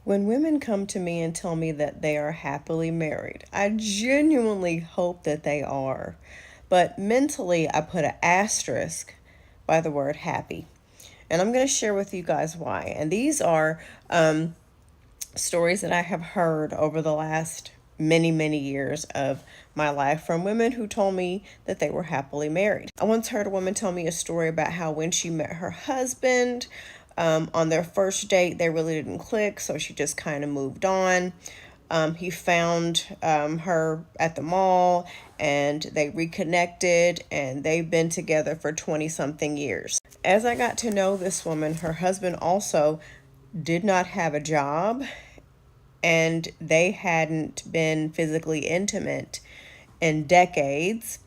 When women come to me and tell me that they are happily married, I genuinely hope that they are. But mentally, I put an asterisk by the word happy. And I'm going to share with you guys why. And these are stories that I have heard over the last many, many years of my life from women who told me that they were happily married. I once heard a woman tell me a story about how when she met her husband, on their first date, they really didn't click, so she just kind of moved on. He found her at the mall and they reconnected, and they've been together for 20 something years. As I got to know this woman, her husband also did not have a job, and they hadn't been physically intimate in decades.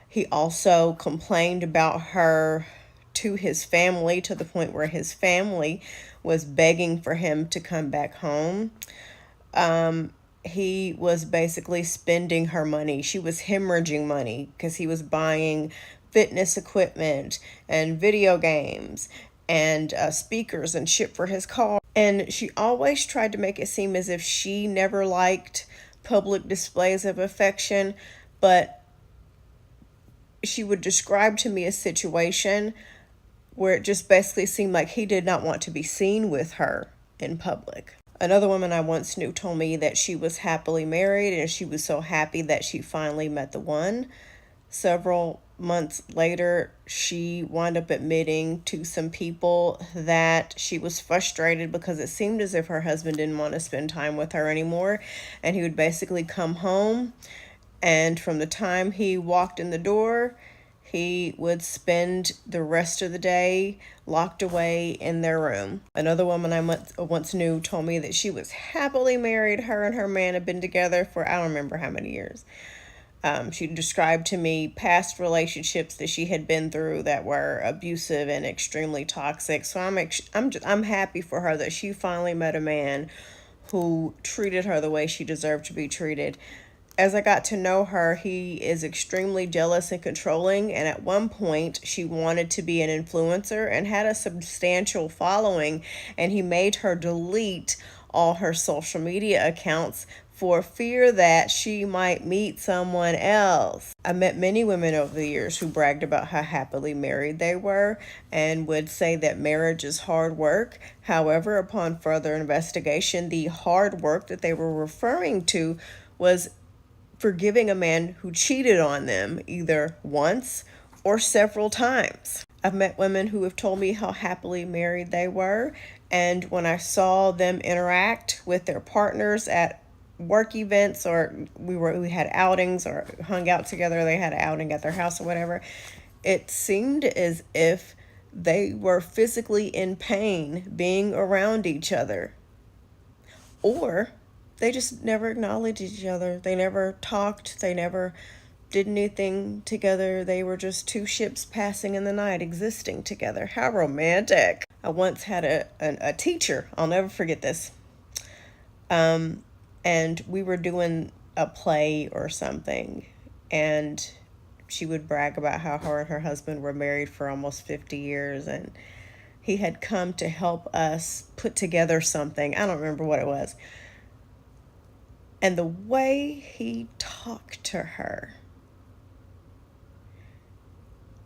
He also complained about her to his family, to the point where his family was begging for him to come back home. He was basically spending her money. She was hemorrhaging money because he was buying fitness equipment and video games and speakers and shit for his car. And she always tried to make it seem as if she never liked public displays of affection, but she would describe to me a situation where it just basically seemed like he did not want to be seen with her in public. Another woman I once knew told me that she was happily married and she was so happy that she finally met the one. Several months later, she wound up admitting to some people that she was frustrated because it seemed as if her husband didn't want to spend time with her anymore. And he would basically come home, and from the time he walked in the door, he would spend the rest of the day locked away in their room. Another woman I once knew told me that she was happily married. Her and her man had been together for I don't remember how many years. She described to me past relationships that she had been through that were abusive and extremely toxic. So I'm happy for her that she finally met a man who treated her the way she deserved to be treated. As I got to know her, he is extremely jealous and controlling, and at one point she wanted to be an influencer and had a substantial following, and he made her delete all her social media accounts for fear that she might meet someone else. I met many women over the years who bragged about how happily married they were and would say that marriage is hard work. However, upon further investigation, the hard work that they were referring to was forgiving a man who cheated on them either once or several times. I've met women who have told me how happily married they were, and when I saw them interact with their partners at work events, or we had outings or hung out together, they had an outing at their house or whatever, it seemed as if they were physically in pain being around each other, or they just never acknowledged each other. They never talked. They never did anything together. They were just two ships passing in the night, existing together. How romantic. I once had a teacher, I'll never forget this, and we were doing a play or something, and she would brag about how her and her husband were married for almost 50 years, and he had come to help us put together something. I don't remember what it was. And the way he talked to her,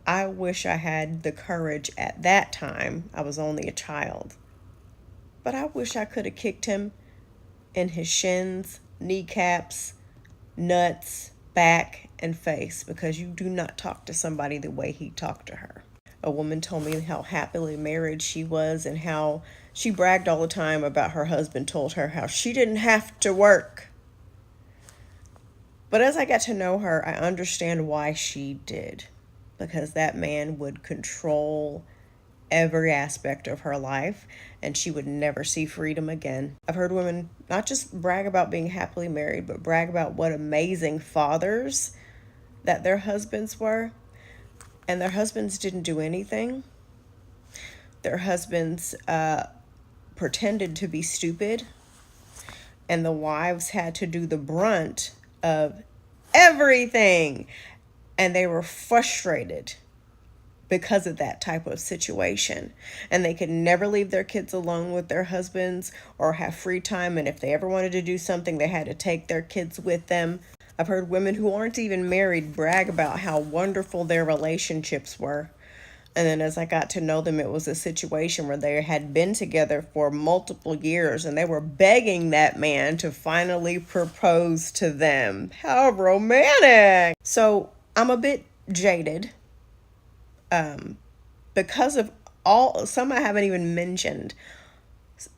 I wish I had the courage at that time. I was only a child. But I wish I could have kicked him in his shins, kneecaps, nuts, back, and face, because you do not talk to somebody the way he talked to her. A woman told me how happily married she was and how she bragged all the time about her husband told her how she didn't have to work. But as I got to know her, I understand why she did, because that man would control every aspect of her life and she would never see freedom again. I've heard women not just brag about being happily married, but brag about what amazing fathers that their husbands were. And their husbands didn't do anything. Their husbands pretended to be stupid, and the wives had to do the brunt of everything, and they were frustrated because of that type of situation. And they could never leave their kids alone with their husbands or have free time. And if they ever wanted to do something, they had to take their kids with them. I've heard women who aren't even married brag about how wonderful their relationships were. And then as I got to know them, it was a situation where they had been together for multiple years and they were begging that man to finally propose to them. How romantic! So I'm a bit jaded because of some I haven't even mentioned.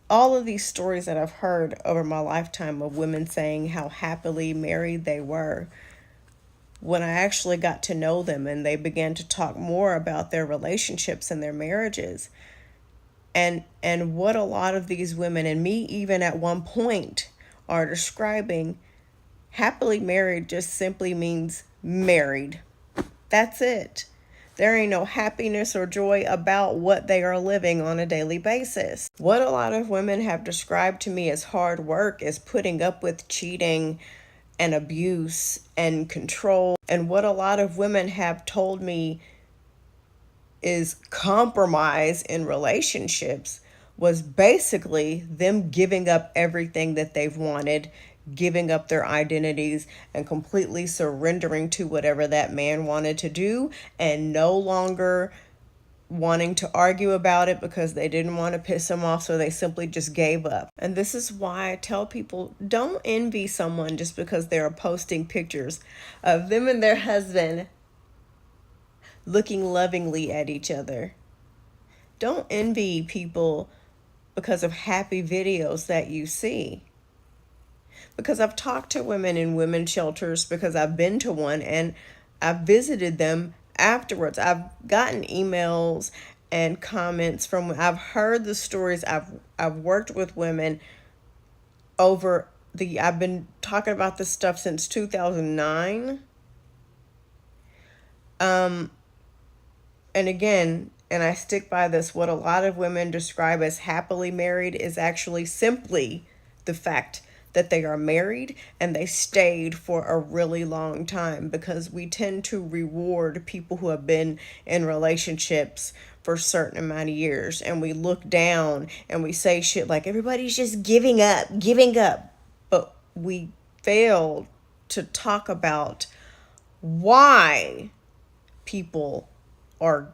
All of these stories that I've heard over my lifetime of women saying how happily married they were. When I actually got to know them and they began to talk more about their relationships and their marriages, and what a lot of these women, and me even at one point, are describing, happily married just simply means married. That's it. There ain't no happiness or joy about what they are living on a daily basis. What a lot of women have described to me as hard work is putting up with cheating and abuse and control. And what a lot of women have told me is compromise in relationships was basically them giving up everything that they've wanted, giving up their identities, and completely surrendering to whatever that man wanted to do, and no longer wanting to argue about it because they didn't want to piss him off, so they simply just gave up. And this is why I tell people, don't envy someone just because they're posting pictures of them and their husband looking lovingly at each other. Don't envy people because of happy videos that you see. Because I've talked to women in women's shelters, because I've been to one and I've visited them afterwards. I've gotten emails and comments from, I've heard the stories. I've worked with women I've been talking about this stuff since 2009. And again, and I stick by this, what a lot of women describe as happily married is actually simply the fact that they are married and they stayed for a really long time, because we tend to reward people who have been in relationships for a certain amount of years, and we look down and we say shit like everybody's just giving up, but we fail to talk about why people are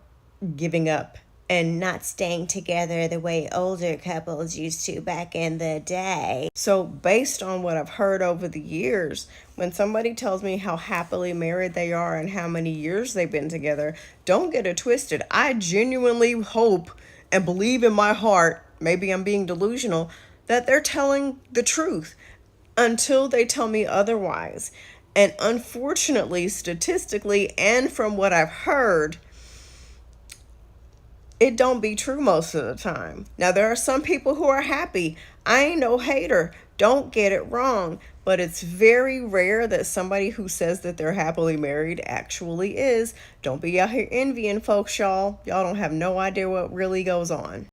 giving up and not staying together the way older couples used to back in the day. So based on what I've heard over the years, when somebody tells me how happily married they are and how many years they've been together, don't get it twisted. I genuinely hope and believe in my heart, maybe I'm being delusional, that they're telling the truth until they tell me otherwise. And unfortunately, statistically, and from what I've heard, it don't be true most of the time. Now, there are some people who are happy. I ain't no hater. Don't get it wrong. But it's very rare that somebody who says that they're happily married actually is. Don't be out here envying folks, y'all. Y'all don't have no idea what really goes on.